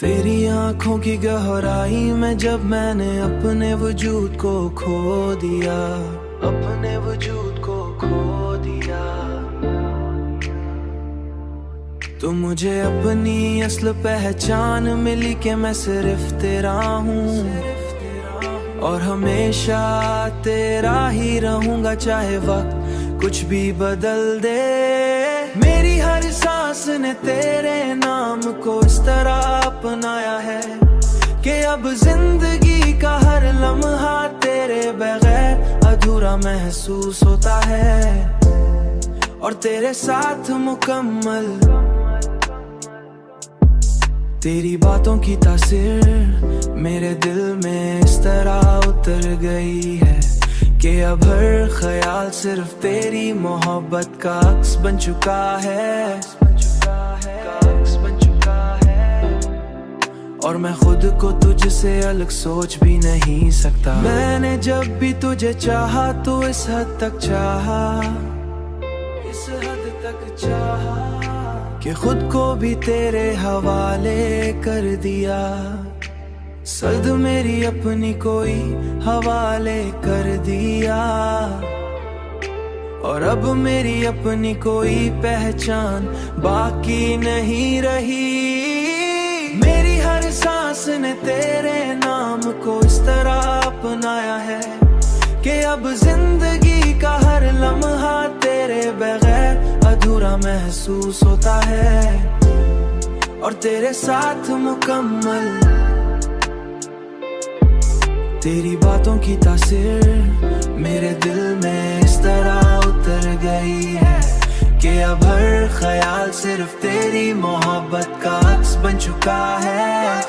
तेरी आंखों की गहराई में जब मैंने अपने वजूद को खो दिया, अपने वजूद को खो दिया, तो मुझे अपनी असल पहचान मिली कि मैं सिर्फ तेरा हूँ और हमेशा तेरा ही रहूंगा, चाहे वक्त कुछ भी बदल दे। मेरी हर सांस ने तेरे नाम को इस तरह अपनाया है कि अब जिंदगी का हर लम्हा तेरे बगैर अधूरा महसूस होता है, और तेरे साथ मुकम्मल। तेरी बातों की तासीर मेरे दिल में इस तरह उतर गई है कि अब हर ख्याल सिर्फ तेरी मोहब्बत का अक्स बन चुका है, और मैं खुद को तुझसे अलग सोच भी नहीं सकता। मैंने जब भी तुझे चाहा तो इस हद तक चाहा, इस हद तक चाहा कि खुद को भी तेरे हवाले कर दिया। सद मेरी अपनी कोई हवाले कर दिया, और अब मेरी अपनी कोई पहचान बाकी नहीं रही। मेरी हर सांस ने तेरे नाम को इस तरह अपनाया है कि अब जिंदगी का हर लम्हा तेरे बगैर अधूरा महसूस होता है, और तेरे साथ मुकम्मल। तेरी बातों की तासीर मेरे दिल में इस तरह उतर गई है कि अब हर ख्याल सिर्फ तेरी मोहब्बत का अक्स बन चुका है,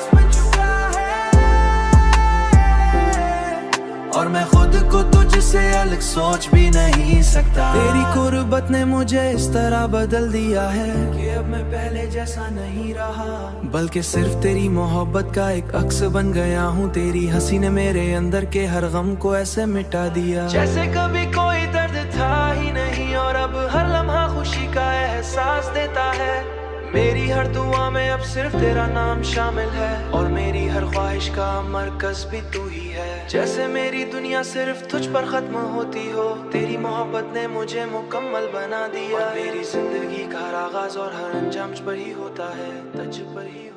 और मैं खुद को तुझसे अलग सोच भी नहीं सकता। तेरी कुर्बत ने मुझे इस तरह बदल दिया है कि अब मैं पहले जैसा नहीं रहा, बल्कि सिर्फ तेरी मोहब्बत का एक अक्स बन गया हूँ। तेरी हंसी ने मेरे अंदर के हर गम को ऐसे मिटा दिया जैसे कभी कोई दर्द था ही नहीं, और अब हर लम्हा खुशी का एहसास देता है। मेरी हर दुआ में अब सिर्फ तेरा नाम शामिल है, और मेरी हर ख्वाहिश का मरकज भी तू ही है। जैसे मेरी दुनिया सिर्फ तुझ पर खत्म होती हो, तेरी मोहब्बत ने मुझे मुकम्मल बना दिया। और मेरी जिंदगी का हर आगाज और हर अंजाम तुझ पर ही होता है, तुझ पर ही।